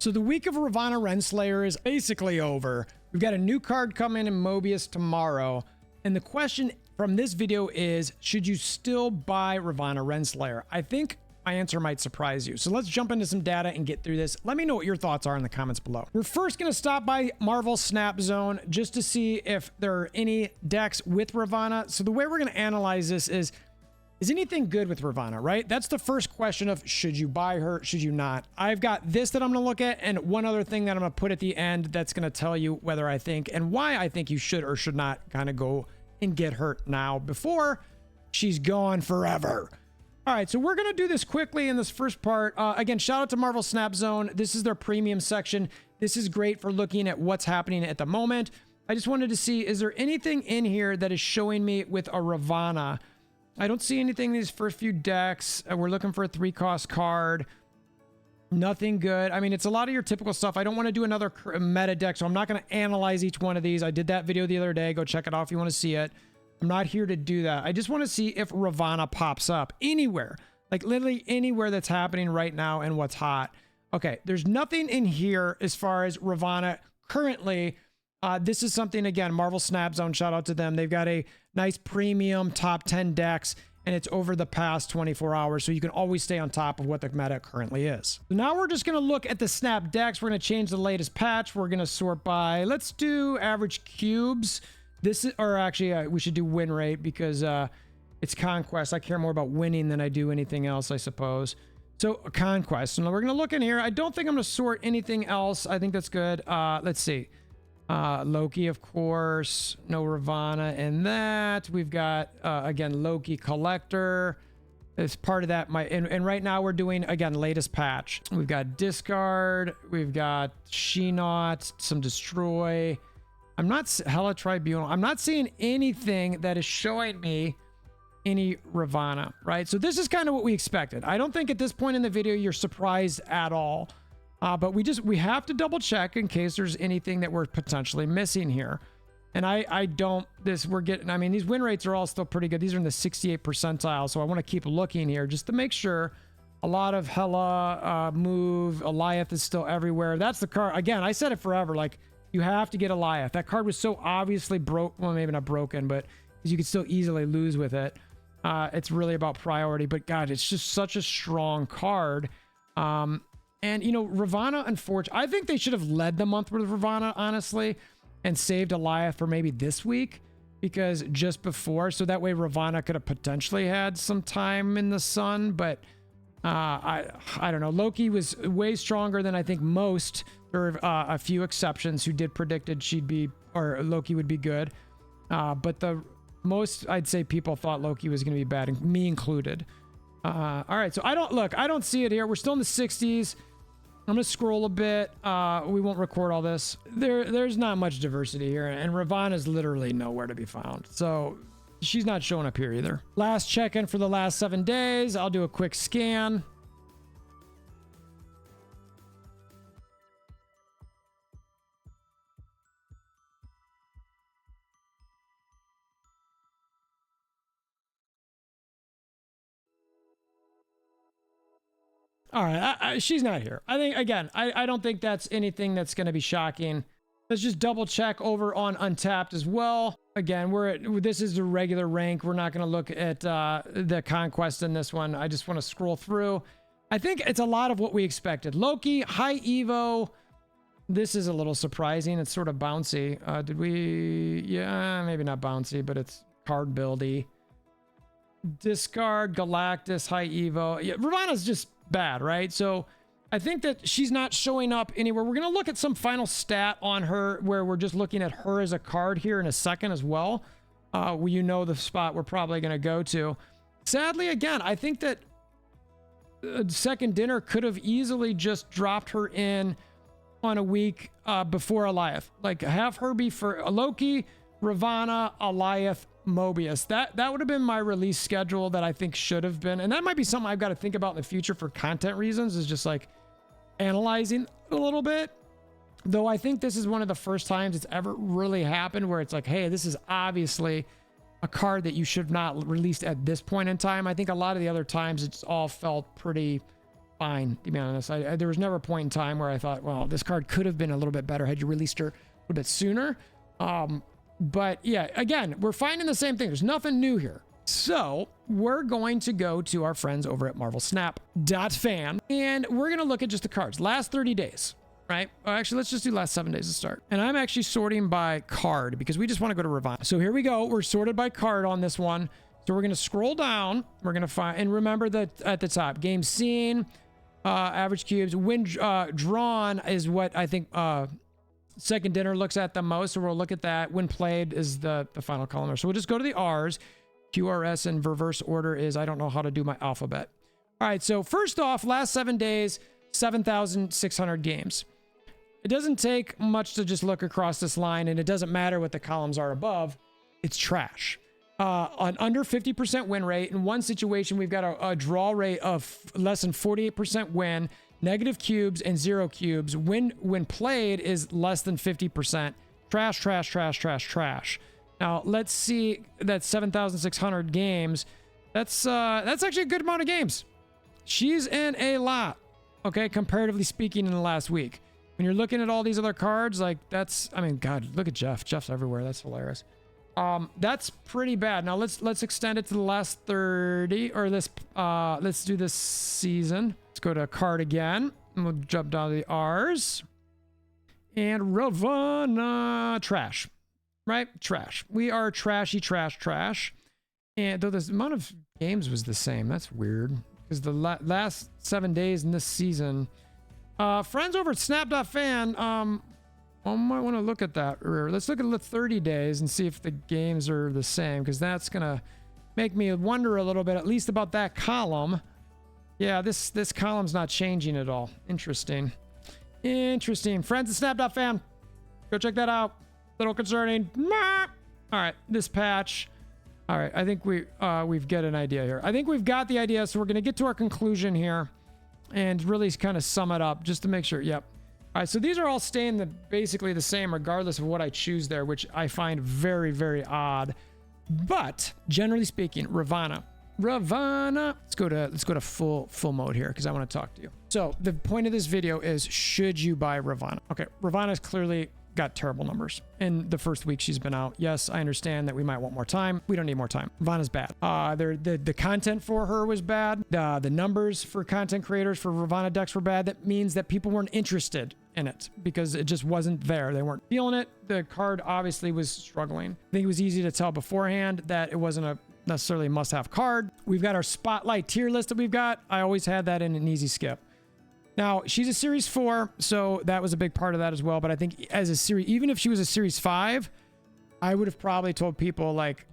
So the week of Ravonna Renslayer is basically over. We've got a new card coming in Mobius tomorrow. And the question from this video is, should you still buy Ravonna Renslayer? I think my answer might surprise you. So let's jump into some data and get through this. Let me know what your thoughts are in the comments below. We're first going to stop by Marvel Snap Zone just to see if there are any decks with Ravonna. So the way we're going to analyze this is anything good with Ravonna, right? That's the first question of should you buy her, should you not? I've got this that I'm going to look at and one other thing that I'm going to put at the end that's going to tell you whether I think and why I think you should or should not kind of go and get her now before she's gone forever. All right, so we're going to do this quickly in this first part. Again, shout out to Marvel Snap Zone. This is their premium section. This is great for looking at what's happening at the moment. I just wanted to see, is there anything in here that is showing me with a Ravonna? I don't see anything in these first few decks. We're looking for a 3-cost card. Nothing good. I mean, it's a lot of your typical stuff. I don't want to do another meta deck, so I'm not going to analyze each one of these. I did that video the other day. Go check it out if you want to see it. I'm not here to do that. I just want to see if Ravonna pops up anywhere, like literally anywhere that's happening right now and what's hot. Okay, there's nothing in here as far as Ravonna currently. This is something, again, Marvel Snap Zone, shout out to them. They've got a nice premium top 10 decks, and it's over the past 24 hours, so you can always stay on top of what the meta currently is. So now we're just going to look at the Snap decks. We're going to change the latest patch. We're going to sort by, let's do average cubes. This is, or actually, we should do win rate because it's Conquest. I care more about winning than I do anything else, I suppose. So Conquest. So now we're going to look in here. I don't think I'm going to sort anything else. I think that's good. Let's see. Loki, of course, no Ravonna in that. We've got, again, Loki Collector. As part of that, and right now we're doing, again, latest patch. We've got Discard. We've got She-Not, some Destroy. I'm not, Hella Tribunal. I'm not seeing anything that is showing me any Ravonna, right? So this is kind of what we expected. I don't think at this point in the video you're surprised at all. But we have to double check in case there's anything that we're potentially missing here. And I mean, these win rates are all still pretty good. These are in the 68th percentile. So I want to keep looking here just to make sure. A lot of Hela, move, Alioth is still everywhere. That's the card. Again, I said it forever. Like, you have to get Alioth. That card was so obviously broke. Well, maybe not broken, but you could still easily lose with it. It's really about priority. But God, it's just such a strong card. And, you know, Ravonna, unfortunately, I think they should have led the month with Ravonna, honestly, and saved Alioth for maybe this week, because just before, so that way Ravonna could have potentially had some time in the sun. But I don't know. Loki was way stronger than I think most. There were a few exceptions who did predicted she'd be, or Loki would be good. But the most, I'd say, people thought Loki was going to be bad, and me included. All right, so I don't see it here. We're still in the 60s. I'm gonna scroll a bit. We won't record all this. There's not much diversity here, and Ravonna is literally nowhere to be found. So she's not showing up here either. Last check-in for the last 7 days. I'll do a quick scan. All right, she's not here. I think, again, I don't think that's anything that's going to be shocking. Let's just double check over on Untapped as well. Again, this is the regular rank. We're not going to look at the Conquest in this one. I just want to scroll through. I think it's a lot of what we expected. Loki, high Evo. This is a little surprising. It's sort of bouncy. Yeah, maybe not bouncy, but it's card buildy. Discard, Galactus, high Evo. Yeah, Ravonna's just bad, right? So I think that she's not showing up anywhere. We're going to look at some final stat on her where we're just looking at her as a card here in a second as well. You know the spot we're probably going to go to. Sadly, again, I think that Second Dinner could have easily just dropped her in on a week before Alioth. Like, have her be for Loki, Ravonna, Alioth, Mobius. That would have been my release schedule that I think should have been. And that might be something I've got to think about in the future for content reasons, is just like analyzing a little bit. Though I think this is one of the first times it's ever really happened where it's like, hey, this is obviously a card that you should not release at this point in time. I think a lot of the other times it's all felt pretty fine, to be honest. There was never a point in time where I thought, well, this card could have been a little bit better had you released her a little bit sooner. But yeah, again, we're finding the same thing. There's nothing new here. So we're going to go to our friends over at Snap.fan, and we're going to look at just the cards. Last 30 days, right? Actually, let's just do last 7 days to start. And I'm actually sorting by card because we just want to go to Ravonna. So here we go. We're sorted by card on this one. So we're going to scroll down. We're going to find, and remember that at the top, game seen, average cubes, win drawn is what I think Second Dinner looks at the most. So we'll look at that. When played is the final column there. So we'll just go to the R's. QRS in reverse order is, I don't know how to do my alphabet. All right. So first off, last 7 days, 7,600 games. It doesn't take much to just look across this line, and it doesn't matter what the columns are above. It's trash. An under 50% win rate. In one situation, we've got a draw rate of less than 48% win, negative cubes, and 0 cubes. When played is less than 50%. Trash, trash, trash, trash, trash. Now, let's see that 7,600 games. That's actually a good amount of games. She's in a lot, okay, comparatively speaking, in the last week. When you're looking at all these other cards, like that's, I mean, God, look at Jeff. Jeff's everywhere. That's hilarious. That's pretty bad. Now let's extend it to the last 30, or let's do this season. Let's go to card again, and we'll jump down to the R's. And Ravonna, trash, right? Trash. We are trashy, trash, trash. And though the amount of games was the same, that's weird because the last 7 days in this season. Friends over at Snap.fan, I might want to look at that. Let's look at the 30 days and see if the games are the same, because that's going to make me wonder a little bit, at least about that column. Yeah, this column's not changing at all. Interesting. Interesting. Friends at Snap.fan, go check that out. Little concerning. All right, this patch. All right, I think we've got an idea here. I think we've got the idea, so we're going to get to our conclusion here and really kind of sum it up just to make sure. Yep. All right, so these are all staying basically the same regardless of what I choose there, which I find very, very odd. But generally speaking, Ravonna. Let's go to full mode here because I want to talk to you. So the point of this video is, should you buy Ravonna? Okay, Ravonna's clearly got terrible numbers in the first week she's been out. Yes, I understand that we might want more time. We don't need more time. Ravonna's bad. The content for her was bad. The numbers for content creators for Ravonna decks were bad. That means that people weren't interested in it because it just wasn't there. They weren't feeling it. The card obviously was struggling. I think it was easy to tell beforehand that it wasn't a necessarily must-have card. We've got our spotlight tier list that we've got. I always had that in an easy skip. Now, she's a Series 4, so that was a big part of that as well. But I think as a series, even if she was a Series 5, I would have probably told people, like,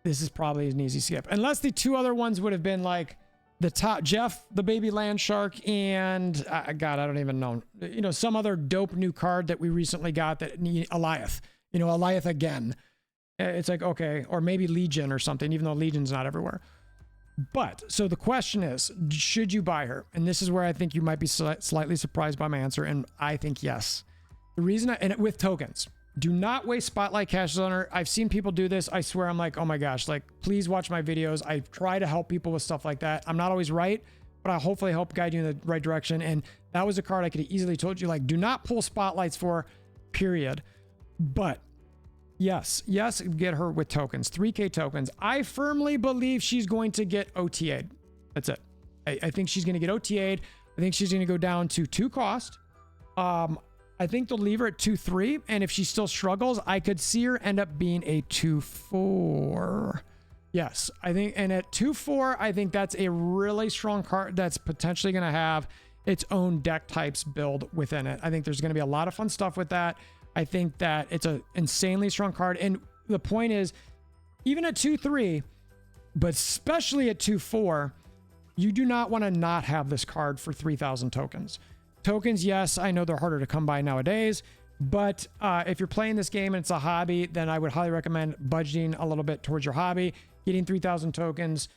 this is probably an easy skip. Unless the two other ones would have been, like, the top, Jeff, the baby land shark, and, God, I don't even know. You know, some other dope new card that we recently got that, Eliath. You know, Eliath again. It's like, okay, or maybe Legion or something, even though Legion's not everywhere. But, so the question is, should you buy her? And this is where I think you might be slightly surprised by my answer, and I think yes. The reason, and with tokens, do not waste spotlight caches on her. I've seen people do this. I swear, I'm like, oh my gosh, like, please watch my videos. I try to help people with stuff like that. I'm not always right, but I'll hopefully help guide you in the right direction. And that was a card I could have easily told you, like, do not pull spotlights for, period. But yes, get her with tokens, 3K tokens. I firmly believe she's going to get OTA'd. That's it. I think she's going to get OTA'd. I think she's going to go down to 2 cost. I think they'll leave her at 2-3. And if she still struggles, I could see her end up being a 2-4. Yes, I think, and at 2-4, I think that's a really strong card that's potentially going to have its own deck types build within it. I think there's going to be a lot of fun stuff with that. I think that it's an insanely strong card. And the point is, even at 2-3, but especially at 2-4, you do not want to not have this card for 3,000 tokens. Tokens, yes, I know they're harder to come by nowadays, but if you're playing this game and it's a hobby, then I would highly recommend budgeting a little bit towards your hobby. Getting 3,000 tokens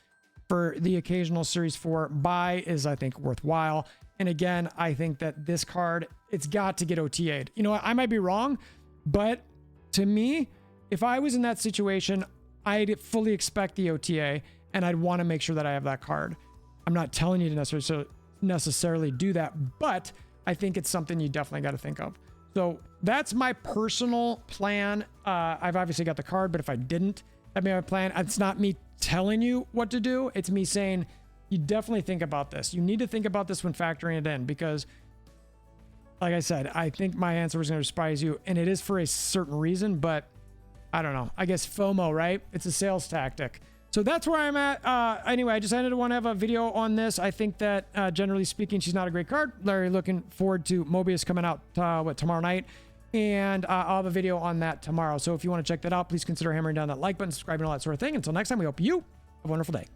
for the occasional Series 4 buy is, I think, worthwhile. And again, I think that this card, it's got to get OTA'd. You know what? I might be wrong, but to me, if I was in that situation, I'd fully expect the OTA and I'd want to make sure that I have that card. I'm not telling you to necessarily do that, but I think it's something you definitely got to think of. So that's my personal plan. I've obviously got the card, but if I didn't, that'd be my plan. It's not me telling you what to do. It's me saying, you definitely think about this. You need to think about this when factoring it in, because like I said, I think my answer was going to surprise you, and it is for a certain reason, but I don't know. I guess FOMO, right? It's a sales tactic. So that's where I'm at. Anyway, I decided to want to have a video on this. I think that generally speaking, she's not a great card. Larry, looking forward to Mobius coming out tomorrow night, and I'll have a video on that tomorrow. So if you want to check that out, please consider hammering down that like button, subscribing, all that sort of thing. Until next time, we hope you have a wonderful day.